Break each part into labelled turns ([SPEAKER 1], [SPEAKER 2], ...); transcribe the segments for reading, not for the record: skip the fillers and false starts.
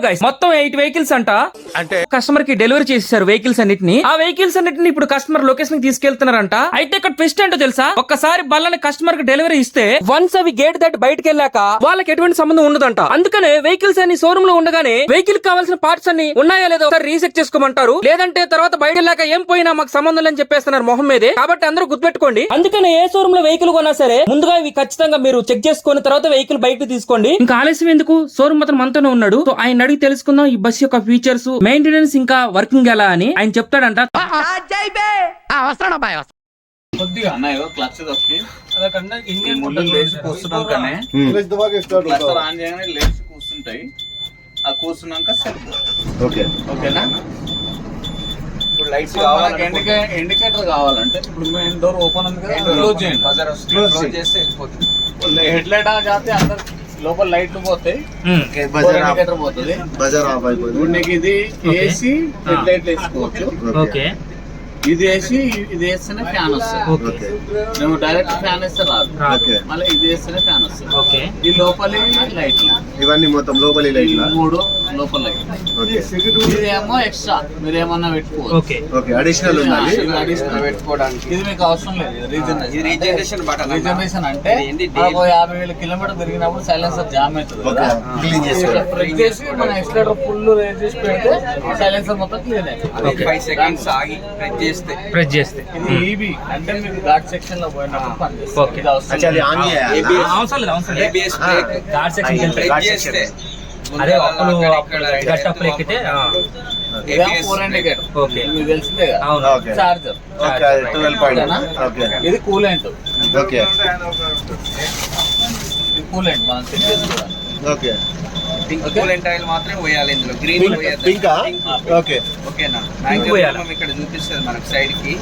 [SPEAKER 1] Guys మొత్తం 8 vehicles అంట, అంటే కస్టమర్ కి డెలివరీ చేసేసారు వెహికల్స్ అన్నిటిని. ఆ వెహికల్స్ అన్నిటిని ఇప్పుడు కస్టమర్ లొకేషన్ కి తీసుకెళ్తున్నారంట. అయితే ఇక్కడ ట్విస్ట్ ఏంటో తెలుసా, ఒక్కసారి బల్లని కస్టమర్ కి డెలివరీ ఇస్తే వన్స్ అవి గేట్ దాటి బయటకు వెళ్ళాక వాళ్ళకి ఎటువంటి సంబంధం ఉండదంట. అందుకనే వెహికల్స్ అన్ని షోరూమ్ లో ఉండగానే వెహికల్ కావాల్సిన పార్ట్స్ అన్ని ఉన్నాయా లేదో ఒకసారి రీచెక్ చేసుకోమంటారు. లేదంటే తర్వాత బయట వెళ్ళాక ఏం పోయినా మాకు సంబంధం అని చెప్పేస్తున్నారు మొహం మీదే. కాబట్టి అందరూ గుర్తుపెట్టుకోండి. అందుకనే ఏ షోరూమ్ లో వెహికల్ కొన్నా సరే ముందుగా ఇవి ఖచ్చితంగా మీరు చెక్ చేసుకున్న తర్వాత వెహికల్ బయటకు తీసుకోండి. ఇంకా ఆలస్యం ఎందుకు, షోరూమ్ మాత్రం మనతోనే ఉన్నాడు. సో ఆయన అడిగి తెలుసుకుందాం ఈ బస్ యొక్క ఫీచర్స్, మెయింటెనెన్స్ ఇంకా వర్కింగ్ ఎలా అని. ఆయన చెప్తాడంట.
[SPEAKER 2] కొద్దిగా అన్న ఏదో క్లచ్ తప్పి అదకన్నా ఇండియన్ ముందు లేచి కూర్చున్నాం కానీ ఆన్ చేయగానే లేచి కూర్చుంటాయి. ఆ కూర్చున్నాక సరిపోతుంది. ఓకేనా? ఇప్పుడు లైట్స్ కావాలి, ఇండికేటర్ కావాలంటే ఇప్పుడు మెయిన్ డోర్ ఓపెన్ ఉంది కదా, క్లోజ్ చేయండి. క్లోజ్ చేస్తే వెళ్ళిపోతుంది. హెడ్ లైట్ ఆగితే అందరు లోపల లైట్లు పోతాయి, ఇండికేటర్ పోతుంది. ఇప్పుడు నీకు ఇది ఏసీ హెడ్ లైట్ వేసుకోవచ్చు. ఇది వేసి ఇది వేస్తేనే ఫ్యాన్ వస్తుంది. నువ్వు డైరెక్ట్ ఫ్యాన్ వేస్తే రాదు, మళ్ళీ ఇది వేస్తేనే ఫ్యాన్ వస్తుంది. ఈ లోపలి లైట్లు
[SPEAKER 3] ఇవన్నీ మొత్తం లోపలి లైట్
[SPEAKER 2] 3 లోపల లైట్. ఇది ఏమో ఎక్స్ట్రా మీరు ఏమన్నా పెట్టుకోవచ్చు.
[SPEAKER 3] అడిషనల్
[SPEAKER 2] పెట్టుకోవడానికి ఇది మీకు అవసరం లేదు. రీజనరేషన్ అంటే 50,000 కిలోమీటర్ తిరిగినప్పుడు సైలెన్సర్ జామ్ అవుతుంది కదా, ప్రెస్ చేసి మన ఎక్స్లేటర్ ఫుల్ రేజ్ చేసి పెడితే సైలెన్సర్ మొత్తం క్లీన్ అవుతుంది. 5 సెకండ్స్ ఆగి ప్రెస్ చేస్తే ఇది ఈబీ అంటే మీకు ఘాట్ సెక్షన్ లో పోయినప్పుడు పనిచేస్తుంది. ఇది అవసరం ఘాట్ సెక్షన్ అదే గట్టప్పులు ఎక్కితే మీకు తెలిసిందే కదా. చార్జర్ ఇది కూలెంట్. ఇది కూలెంట్ మనం చెక్ చేసుకోవాలి. కూలెంట్ ఆయిల్ మాత్రమే పోయాలి ఇందులో, గ్రీన్ ఓకేనా? మాక్సిమం ఇక్కడ చూపిస్తుంది మనకు సైడ్ కి,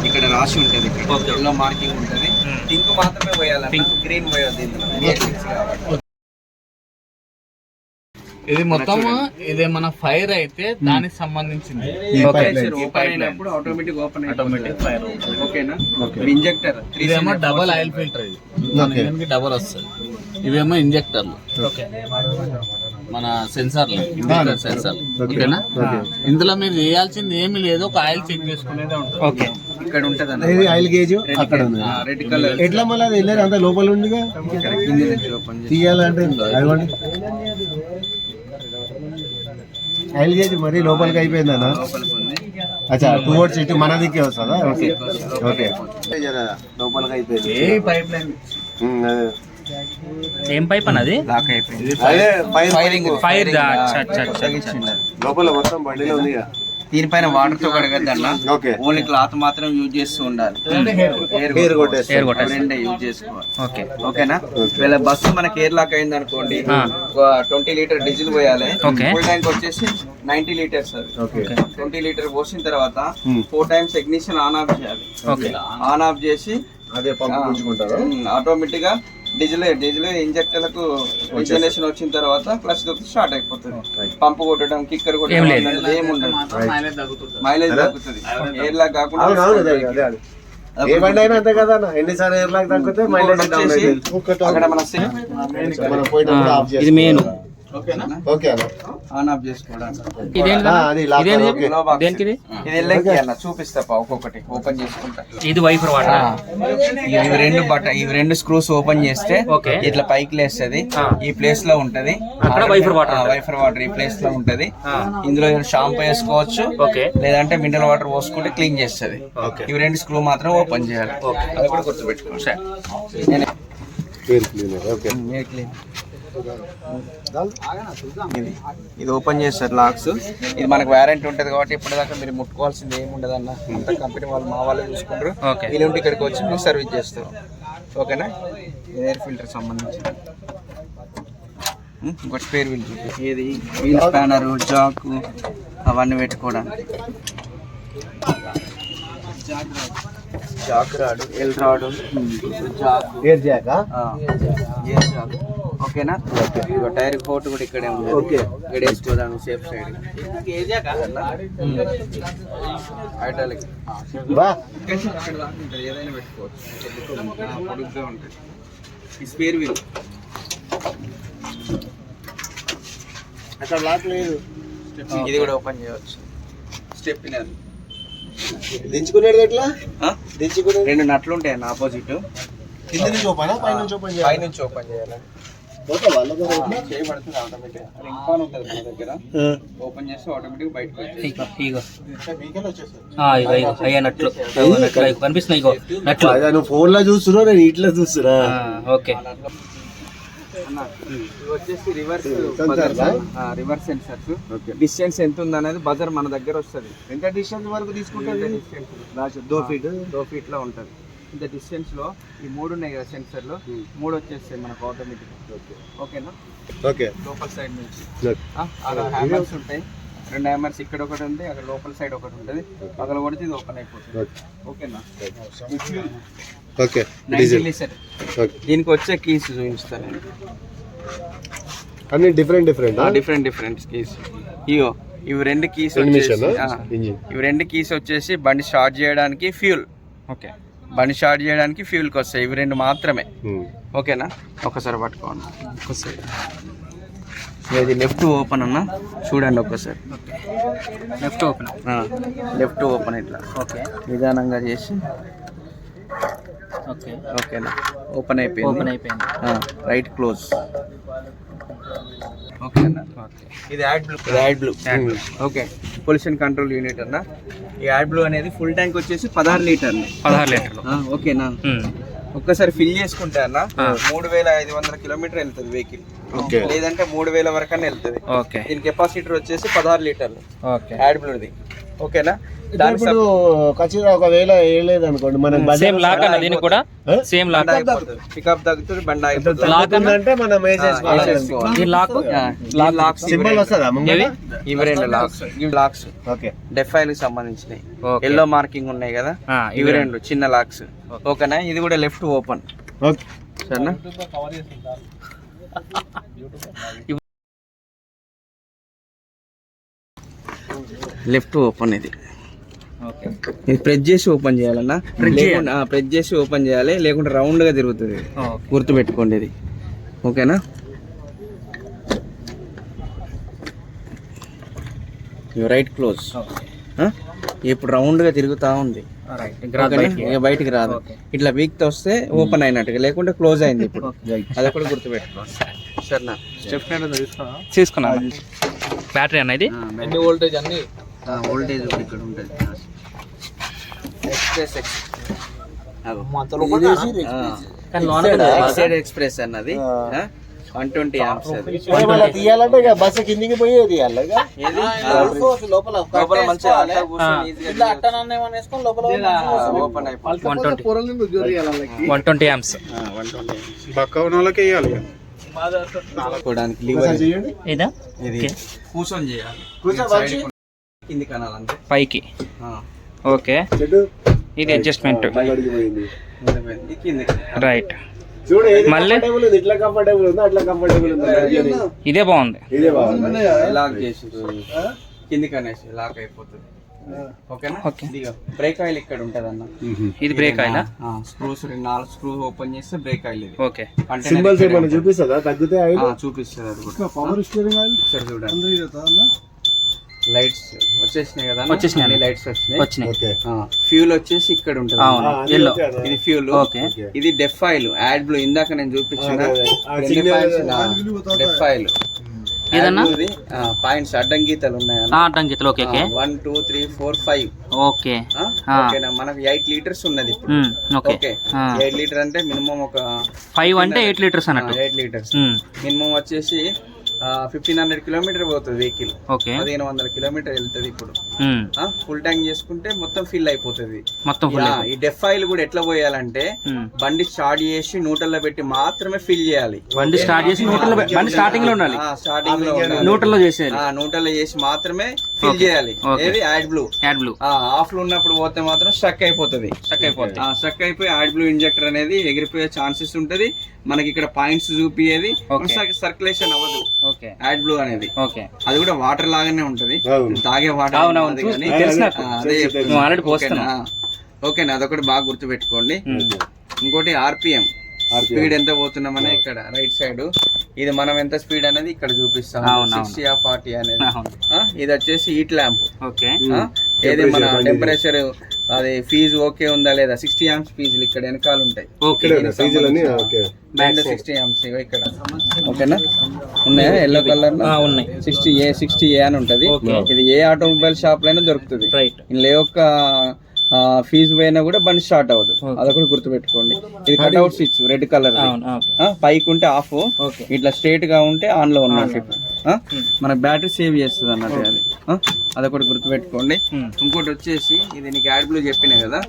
[SPEAKER 2] ఇక్కడ రాసి ఉంటుంది, ఎల్లో మార్కింగ్ ఉంటుంది. పింక్ మాత్రమే పోయాలి, పింక్ గ్రీన్ పోయాలి ఇందులో. ఇది మొత్తం ఇది మన ఫైర్ అయితే దానికి సంబంధించింది. ఆటోమేటిక్ ఫైర్ ఓకేనా? ఇంజెక్టర్ ఇదేమో డబల్ ఆయిల్ ఫిల్టర్, ఇది డబల్ వస్తుంది. ఇవేమో ఇంజెక్టర్లు మన సెన్సార్లు, ఇంజెక్టర్ సెన్సార్. ఓకేనా? ఇందులో మీరు చేయాల్సింది ఏమి లేదు, ఒక ఆయిల్ చెక్ చేసుకునేదే ఉంటుంది. ఇక్కడ ఉంటది
[SPEAKER 3] ఆయిల్ గేజ్ అక్కడ ఉంది,
[SPEAKER 2] రెడ్ కలర్.
[SPEAKER 3] ఎట్లా మళ్ళీ అది వెళ్ళారు అంత లోపల ఉండిగా తీయాలంటే ఆయిల్ గేజ్ మరి లోపలికి అయిపోయిందన్నా. అచ్చా టువర్డ్స్ ఇటు మన దిక్కే వస్తుందా? ఓకే లోపలికి అయిపోయింది.
[SPEAKER 1] ఏం పైప్ అన్నది
[SPEAKER 3] లోపల మొత్తం బండిలో ఉంది.
[SPEAKER 2] దీనిపైన వాటర్ తో కడగద్దన్నా, ఓన్లీ క్లాత్ మాత్రం యూజ్ చేస్తూ ఉండాలి. రెండే యూజ్ చేసుకోవాలి. ఓకేనా? వీళ్ళ బస్సు మనకి ఎయిర్ లాక్ అయింది అనుకోండి, 20 లీటర్ డీజిల్ పోయాలి. ఫుల్ ట్యాంక్ వచ్చేసి 90 లీటర్స్. అది 20 లీటర్ పోసిన తర్వాత 4 టైమ్స్ ఇగ్నిషన్ ఆన్ ఆఫ్ చేయాలి. ఆన్ ఆఫ్ చేసి
[SPEAKER 3] అదే పంపుకుంటారు
[SPEAKER 2] ఆటోమేటిక్ గా డీజిల్ ఇంజెక్టర్లకు ఇన్స్టాలేషన్ వచ్చిన తర్వాత క్లచ్ తో స్టార్ట్ అయిపోతుంది. పంపు కొట్టడం, కిక్కర్ కొట్టడం ఏముండదు. మైలేజ్ తగ్గుతుంది. ఎయిర్ లాక్ కాకుండా
[SPEAKER 3] ఎన్నిసార్లు ఎయిర్ లాక్ తగ్గితే మైలేజ్
[SPEAKER 2] అక్కడ మన
[SPEAKER 1] ఇది మెయిన్.
[SPEAKER 3] ఓకే
[SPEAKER 2] ఆన్ ఆఫ్ చేసుకోవడానికి చూపిస్తా ఒక్కొక్కటి ఓపెన్ చేసుకుంటా.
[SPEAKER 1] ఇది వైఫర్ వాటర్.
[SPEAKER 2] ఇవి రెండు స్క్రూస్ ఓపెన్ చేస్తే ఇట్లా పైకి లేస్తుంది. ఈ ప్లేస్ లో ఉంటది
[SPEAKER 1] వైఫర్ వాటర్.
[SPEAKER 2] వైఫర్ వాటర్ ఈ ప్లేస్ లో ఉంటది. ఇందులో షాంపూ వేసుకోవచ్చు, లేదంటే మినరల్ వాటర్ పోసుకుంటే క్లీన్ చేస్తుంది. ఇవి 2 స్క్రూ మాత్రం ఓపెన్ చేయాలి. అది కూడా గుర్తుపెట్టుకోండి. ఇది ఓపెన్ చేస్తారు లాక్స్. ఇది మనకు వారంటీ ఉంటది కాబట్టి ఇప్పటిదాకా మీరు ముట్టుకోవాల్సింది ఏమి ఉండదు అన్న. అంత కంపెనీ వాళ్ళు మా వాళ్ళు చూసుకుంటారు. ఇలాంటి ఇక్కడికి వచ్చి మీరు సర్వీస్ చేస్తారు. ఓకేనా? ఎయిర్ ఫిల్టర్ సంబంధించి ఇంకోటి స్పేర్ వీల్ చూపి, ఏది వీల్ స్పానర్, జాకు అవన్నీ పెట్టుకోవడానికి. జాక్ రాడు, ఎల్ రాడు, జాకు,
[SPEAKER 3] ఎయిర్ జాక్.
[SPEAKER 2] ఓకేనా? టైర్ కోట్ కూడా ఇక్కడే ఉంది. ఇక్కడ వేసుకోదాను సేఫ్ సైడ్. హైడ్రాలిక్ ఏదైనా పెట్టుకోవచ్చు, పొడుగ్గా ఉంటుంది. ఈ స్పేర్ వీల్
[SPEAKER 3] అక్కడ లాక్ లేదు.
[SPEAKER 2] ఇది కూడా ఓపెన్ చేయవచ్చు. స్టెప్
[SPEAKER 3] దించుకునేది ఎట్లా? దించుకునేది
[SPEAKER 2] 2 నట్లు ఉంటాయి అన్న ఆపోజిట్.
[SPEAKER 3] కింద నుంచి ఓపెన్, పై నుంచి ఓపెన్ చేయాలి.
[SPEAKER 2] పై నుంచి ఓపెన్ చేయాలి. చేయబడుతుంది ఆటోమేటిక్. రింగ్ ఆన్ ఉంటుంది మన దగ్గర. ఓపెన్ చేస్తే ఆటోమేటిక్ బయటకు
[SPEAKER 1] కనిపిస్తున్నాయి.
[SPEAKER 3] నువ్వు ఫోన్ లో చూస్తున్నా, నేను ఇట్లా చూస్తున్నా.
[SPEAKER 1] ఓకే,
[SPEAKER 2] వచ్చేసి రివర్స్ సెన్సర్స్. డిస్టెన్స్ ఎంత ఉంది అనేది బజర్ మన దగ్గర వస్తుంది.
[SPEAKER 3] ఎంత డిస్టెన్స్ వరకు తీసుకుంటుంది?
[SPEAKER 2] 2 feet లో ఉంటుంది. ఇంత డిస్టెన్స్ లో ఈ 3 ఉన్నాయి కదా సెన్సర్లు, 3 వచ్చేస్తాయి మనకు ఆటోమేటిక్. ఓకేనా?
[SPEAKER 3] ఓకే.
[SPEAKER 2] లోపల సైడ్ నుంచి అలా హ్యామర్స్ ఉంటాయి. 2 హ్యామర్స్ ఇక్కడ ఒకటి ఉంది, అక్కడ లోపల సైడ్ ఒకటి ఉంటుంది. పగల కొడితే ఇది ఓపెన్ అయిపోతుంది. ఓకేనా?
[SPEAKER 3] ఓకే.
[SPEAKER 2] దీనికి వచ్చే కీస్ చూపిస్తాను.
[SPEAKER 3] అన్ని డిఫరెంట్
[SPEAKER 2] కీస్. ఇగో ఇవి 2 కీస్ వచ్చేసి బండి స్టార్ట్ చేయడానికి ఫ్యూల్. ఓకే, బండి స్టార్ట్ చేయడానికి ఫ్యూల్కి వస్తాయి. ఇవి 2 మాత్రమే. ఓకేనా? ఒకసారి పట్టుకోండి. ఇది లెఫ్ట్ ఓపెన్ అన్న, చూడండి ఒక్కసారి. లెఫ్ట్ ఓపెన్ ఇట్లా నిదానంగా చేసి ఓకేనా? ఓపెన్ అయిపోయింది. Right close. ఓకేనా? ఇది add blue. Okay, pollution control unit అన్న. ఈ యాడ్ బ్లూ అనేది ఫుల్ ట్యాంక్ వచ్చేసి 16 లీటర్లు. ఓకేనా? ఒక్కసారి ఫిల్ చేసుకుంటే అన్న 3500 కిలోమీటర్ వెళ్తుంది వెహికల్, లేదంటే 3000 వరకు వెళ్తుంది. దీని కెపాసిటీ వచ్చేసి 16 లీటర్లు యాడ్ బ్లూది. ఓకేనా?
[SPEAKER 3] ఇప్పుడు ఖచ్చితంగా ఒకవేళ వేయలేదు అనుకోండి, మనం
[SPEAKER 1] సేమ్ లాక్ అన్న, దీనికి కూడా సేమ్ లాక్.
[SPEAKER 2] పికప్ తగ్గుతుంది, బండి అయిపోతుంది.
[SPEAKER 3] లాక్ అంటే మనం సింబల్ వస్తుందా?
[SPEAKER 2] ఇవి 2 లాక్స్
[SPEAKER 3] ఓకే,
[SPEAKER 2] డెఫైల్ కి సంబంధించినవి. ఎల్లో మార్కింగ్ ఉన్నాయి కదా, ఇవి 2 చిన్న లాక్స్. ఓకేనా? ఇది కూడా లెఫ్ట్ ఓపెన్.
[SPEAKER 3] ఓకే
[SPEAKER 2] సరేనా? Left open. ఇది ప్రెస్ చేసి ఓపెన్ చేయాలన్నా, ప్రెస్ చేసి ఓపెన్ చేయాలి, లేకుంటే రౌండ్ గా తిరుగుతుంది. గుర్తు పెట్టుకోండి ఇది. ఓకేనా? Right close. ఇప్పుడు రౌండ్ గా తిరుగుతా ఉంది, బయటికి రాదు. ఇట్లా వీక్తో వస్తే ఓపెన్ అయినట్టుగా, లేకుంటే క్లోజ్ అయింది. ఇప్పుడు అది కూడా గుర్తు పెట్టుకోండి. సరేనా?
[SPEAKER 1] తీసుకున్నా. బ్యాటరీ అన్న ఇది
[SPEAKER 2] వోల్టేజ్ వోల్టేజ్ ఇక్కడ ఉంటుంది. ఎక్స్ప్రెస్ అన్నది 120 amps.
[SPEAKER 3] తీయాలంటే బస్ కిందికి పోయి తీయాలి.
[SPEAKER 2] లోపల మంచిగా ఓపెన్ అయిపోయింది.
[SPEAKER 1] 120 amps. ఇదా?
[SPEAKER 2] ఇది కూర్చొని చేయాలి, కింది కనాలంటే
[SPEAKER 1] పైకి. ఓకే, ఇది అడ్జస్ట్మెంట్. రైట్. మళ్ళీ
[SPEAKER 3] ఇట్లా కంఫర్టబుల్ ఉందా, అట్లా కంఫర్టబుల్ ఉందా?
[SPEAKER 1] ఇదే బాగుంది.
[SPEAKER 2] లాక్ చేసి కింది కనేసి లాక్ అయిపోతుంది. ఓకేనా? ఓకే. బ్రేక్ ఆయిల్ ఇక్కడ ఉంటది అన్న.
[SPEAKER 1] ఇది break oil.
[SPEAKER 2] Screws 4 screw open చేస్తే బ్రేక్ ఆయిల్. ఇది
[SPEAKER 1] ఓకే.
[SPEAKER 3] సింబల్స్ ఏమైనా చూపిస్తుందా? తగ్గితే ఆయిల్
[SPEAKER 2] చూపిస్తుంది. అది కూడా
[SPEAKER 3] పవర్ స్టీరింగ్ ఆయిల్.
[SPEAKER 2] ఒకసారి చూడండి. లైట్స్ వచ్చేసినాయి కదా,
[SPEAKER 1] వచ్చేసినాయి.
[SPEAKER 2] లైట్స్ వచ్చినాయి. ఫ్యూల్ వచ్చేసి ఇక్కడ ఉంటుంది.
[SPEAKER 1] ఎల్లో.
[SPEAKER 2] ఇది ఫ్యూల్. ఓకే. ఇది డెఫ్ ఆయిల్, యాడ్ బ్లూ. ఇందాక నేను చూపించిన డెఫ్ ఆయిల్.
[SPEAKER 1] ఏదన్నా
[SPEAKER 2] పాయింట్స్ అడ్డం గీతలు ఉన్నాయి.
[SPEAKER 1] అడ్డం గీతలు. ఓకే.
[SPEAKER 2] 1 2 3 4 5.
[SPEAKER 1] ఓకే.
[SPEAKER 2] ఓకేనా? మనకు 8 లీటర్స్ ఉన్నది ఇప్పుడు. ఓకే. 8 లీటర్ అంటే మినిమం ఒక
[SPEAKER 1] 5 అంటే 8 లీటర్స్ అన్నట్టు.
[SPEAKER 2] 8 లీటర్స్ మినిమం వచ్చేసి 1500 కిలోమీటర్ పోతుంది వెహికల్. 1500 కిలోమీటర్ వెళ్తుంది. ఇప్పుడు ఫుల్ ట్యాంక్ చేసుకుంటే మొత్తం ఫిల్ అయిపోతుంది. ఈ డెఫ్ ఆయిల్ కూడా ఎట్లా పోయాలంటే బండి స్టార్ట్ చేసి న్యూట్రల్ లో పెట్టి మాత్రమే ఫిల్ చేయాలి.
[SPEAKER 1] బండి స్టార్ట్ చేసి బండి స్టార్టింగ్ లో ఉండాలి.
[SPEAKER 2] స్టార్టింగ్ లో
[SPEAKER 1] న్యూట్రల్ లో చేసేది.
[SPEAKER 2] న్యూట్రల్ లో చేసి మాత్రమే ఫిల్ చేయాలి. ఏది? Add blue. ఆఫ్ లో ఉన్నప్పుడు పోతే మాత్రం స్ట్రక్ అయిపోతుంది. స్ట్రక్ అయిపోయి యాడ్ బ్లూ ఇంజెక్టర్ అనేది ఎగిరిపోయే ఛాన్సెస్ ఉంటది. మనకి ఇక్కడ పాయింట్స్ చూపియేది, సర్క్యులేషన్ అవ్వదు యాడ్ బ్లూ అనేది. అది కూడా వాటర్ లాగానే ఉంటది, తాగే వాటర్. ఓకేనా? అదొకటి బాగా గుర్తు పెట్టుకోండి. ఇంకోటి ఆర్పిఎం
[SPEAKER 4] స్పీడ్ ఎంత పోతున్నామని ఇక్కడ రైట్ సైడ్ ఇది మనం ఎంత స్పీడ్ అనేది ఇక్కడ చూపిస్తాం 60 ఆ 40 అనేది ఇది వచ్చేసి హీట్ ల్యాంప్
[SPEAKER 1] ఓకే
[SPEAKER 4] ఏది మన టెంపరేచర్ అది ఫీజు ఓకే ఉందా లేదా 60 amps ఫీజులు ఇక్కడ వెనకాల ఉంటాయి 60 amps ఇక్కడ ఓకేనా ఉన్నాయా ఎల్లో కలర్
[SPEAKER 1] ఉన్నాయి
[SPEAKER 4] 60A అని ఉంటది ఇది ఏ ఆటోమొబైల్ షాప్ లో అయినా దొరుకుతుంది ఇందులో ఏ ఒక్క ఫీజు పోయినా కూడా బండి స్టార్ట్ అవ్వదు అదొకటి గుర్తుపెట్టుకోండి ఇది కట్అవుట్ స్విచ్ రెడ్ కలర్ పైకి ఉంటే ఆఫ్ ఇట్లా స్ట్రైట్ గా ఉంటే ఆన్ లో ఉన్నట్టు మన బ్యాటరీ సేవ్ చేస్తుంది అన్నట్టు అది అదొకటి గుర్తుపెట్టుకోండి ఇంకోటి వచ్చేసి ఇది నీకు యాడ్ బ్లూ చెప్పినా కదా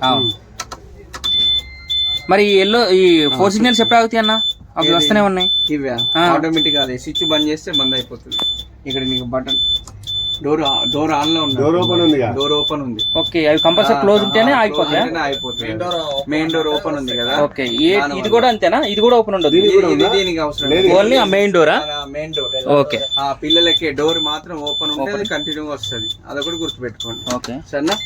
[SPEAKER 1] మరి ఎల్లో ఈ 4 సిగ్నల్స్ ఎప్పుడు ఆగుతాయి అన్న అవి వస్తూనే ఉన్నాయి
[SPEAKER 4] ఇవి ఆటోమేటిక్ అది స్విచ్ బంద్ చేస్తే బంద్ అయిపోతుంది ఇక్కడ నీకు బటన్ డోర్ ఆన్ లో ఉంది డోర్ ఓపెన్ ఉంది
[SPEAKER 1] ఓకే అవి కంపల్సరీ క్లోజ్ ఉంటేనే ఆగిపోతాయి
[SPEAKER 4] అయిపోతుంది మెయిన్ డోర్ ఓపెన్ ఉంది కదా
[SPEAKER 1] ఓకే ఇది కూడా అంతేనా ఇది కూడా ఓపెన్ ఉండదు
[SPEAKER 4] ఇది దీనికి అవసరం లేదు
[SPEAKER 1] ఓన్లీ ఆ main Dora
[SPEAKER 4] main door
[SPEAKER 1] okay
[SPEAKER 4] ఆ పిల్లలకి డోర్ మాత్రం ఓపెన్ ఉంటే అది కంటిన్యూ వస్తుంది అదొకటి గుర్తుపెట్టుకోండి
[SPEAKER 1] ఓకే
[SPEAKER 4] సరేనా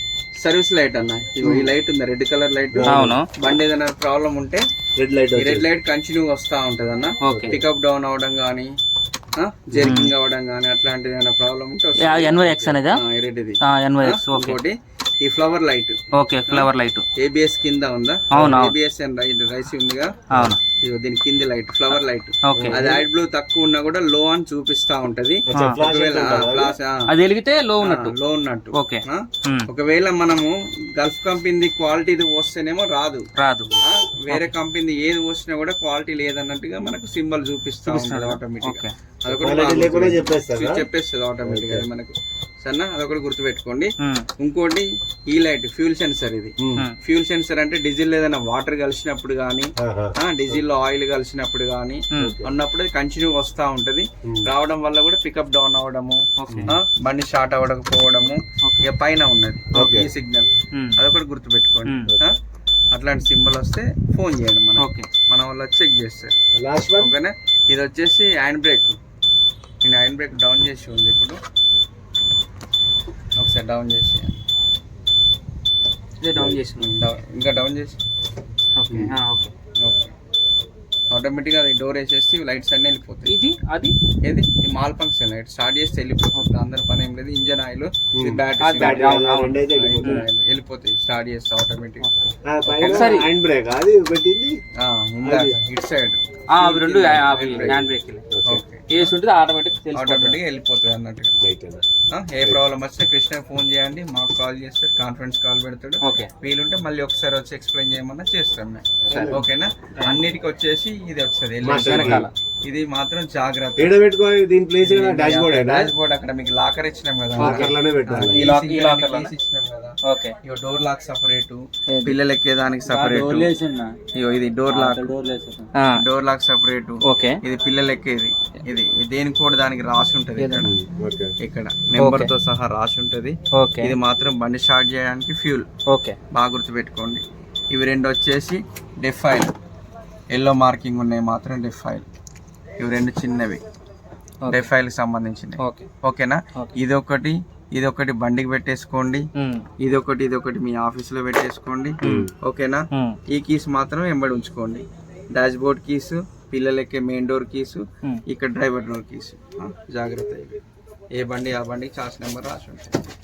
[SPEAKER 4] సర్వీస్ లైట్ అన్న ఈ లైట్ ఉంది రెడ్ కలర్ లైట్
[SPEAKER 1] అవును
[SPEAKER 4] బండి ఏదైనా ప్రాబ్లం ఉంటే రెడ్ లైట్ కంటిన్యూ వస్తా ఉంటది అన్న పికప్ డౌన్ అవడం గానీ జర్కింగ్ అవ్వడం కానీ అట్లాంటిది ఏమైనా ప్రాబ్లం ఉంటే
[SPEAKER 1] NYX అనేది
[SPEAKER 4] రెడ్డిది
[SPEAKER 1] ఇంకోటి
[SPEAKER 4] ఈ flower light
[SPEAKER 1] okay flower light
[SPEAKER 4] ABS కింద ఉందా
[SPEAKER 1] అవును
[SPEAKER 4] ABS అండ్ రైస్ ఉందిగా
[SPEAKER 1] అవును
[SPEAKER 4] దీని కింది లైట్ ఫ్లవర్ లైట్
[SPEAKER 1] ఓకే
[SPEAKER 4] అది లైట్ బ్లూ తక్కువ ఉన్నా కూడా లో అని చూపిస్తా ఉంటది ఒకవేళ
[SPEAKER 1] అది వెలిగితే లో ఉన్నట్టు
[SPEAKER 4] లో ఉన్నట్టు
[SPEAKER 1] ఓకే
[SPEAKER 4] ఒకవేళ మనము గల్ఫ్ కంపెనీ క్వాలిటీది వస్తేనేమో రాదు వేరే కంపెనీ ఏది వచ్చినా కూడా క్వాలిటీ లేదన్నట్టుగా మనకు సింబల్ చూపిస్తా ఉంటది ఆటోమేటిక్ గా అదొకటి చెప్పేస్తుంది ఆటోమేటిక్ గా మనకు సరేనా అదొకటి గుర్తుపెట్టుకోండి ఇంకోటి ఈ లైట్ ఫ్యూల్ సెన్సర్ ఇది ఫ్యూల్ సెన్సర్ అంటే డీజిల్ ఏదైనా వాటర్ కలిసినప్పుడు గానీ డీజిల్ లో ఆయిల్ కలిసినప్పుడు గానీ ఉన్నప్పుడు అది కంటిన్యూ వస్తా ఉంటది రావడం వల్ల కూడా పికప్ డౌన్ అవడము బండి స్టార్ట్ అవ్వకపోవడము ఇక పైన ఉన్నది ఈ సిగ్నల్ అదొకటి గుర్తుపెట్టుకోండి అట్లాంటి సింబల్ వస్తే ఫోన్ చేయండి మన వాళ్ళు చెక్ చేస్తారు ఓకేనా ఇది వచ్చేసి హ్యాండ్ బ్రేక్ నేను హ్యాండ్ బ్రేక్ డౌన్ చేసి ఉంది ఇప్పుడు ఒకసారి డౌన్ చేసి ఇంకా డౌన్ చేసి ఓకే ఆటోమేటిక్గా అది డోర్ వేసేసి లైట్స్ అన్నీ వెళ్ళిపోతాయి
[SPEAKER 1] ఇది అది
[SPEAKER 4] ఏది ఈ మాల్ ఫంక్షన్ లైట్ స్టార్ట్ చేస్తే వెళ్ళిపోతుంది అందరి పని ఏం లేదు ఇంజన్ ఆయిల్ బ్యాటరీ వెళ్ళిపోతాయి స్టార్ట్ చేస్తే ఆటోమేటిక్ ఇటు సైడ్
[SPEAKER 1] రెండు హ్యాండ్ బ్రేక్ ఏసి ఉంటుంది
[SPEAKER 4] ఆటోమేటిక్ వెళ్ళిపోతుంది అన్నట్టుగా ఏ ప్రాబ్లం వస్తే కృష్ణ ఫోన్ చేయండి మాకు కాల్ చేస్తాడు కాన్ఫరెన్స్ కాల్ పెడతాడు వీలుంటే మళ్ళీ ఒకసారి వచ్చి ఎక్స్ప్లెయిన్ చేయమన్నా చేస్తాం మేము ఓకేనా అన్నిటికి వచ్చేసి ఇది వస్తుంది ఇది మాత్రం జాగ్రత్త డాష్ బోర్డ్ అక్కడ మీకు లాకర్ ఇచ్చినాం కదా ఇచ్చినాం కదా ఇక డోర్ లాక్ సపరేట్ పిల్లలు ఎక్కేదానికి సపరేట్ ఇది డోర్ లాక్ సపరేట్ ఇది పిల్లలు ఎక్కేది ఇది దేనికి కూడా దానికి రాసి ఉంటది ఇక్కడ నెంబర్ తో సహా రాసి ఉంటది ఇది మాత్రం బండి స్టార్ట్ చేయడానికి ఫ్యూల్ బాగా గుర్తుపెట్టుకోండి ఇవి రెండు వచ్చేసి డెఫ్ ఆయిల్ ఎల్లో మార్కింగ్ ఉన్నాయి మాత్రం డెఫ్ ఆయిల్ ఇవి రెండు చిన్నవి డెఫ్ ఆయిల్ కి సంబంధించినవి ఓకేనా ఇది ఒకటి బండికి పెట్టేసుకోండి ఇది ఒకటి మీ ఆఫీస్ లో పెట్టేసుకోండి ఓకేనా ఈ కీస్ మాత్రం వెంబడి ఉంచుకోండి డాష్ బోర్డ్ కీస్ పిల్లలకి మెయిన్ డోర్ కీసు ఇక్కడ డ్రైవర్ డోర్ కీసు జాగ్రత్త ఏ బండి ఆ బండికి చార్జ్ నెంబర్ రాసి ఉంటుంది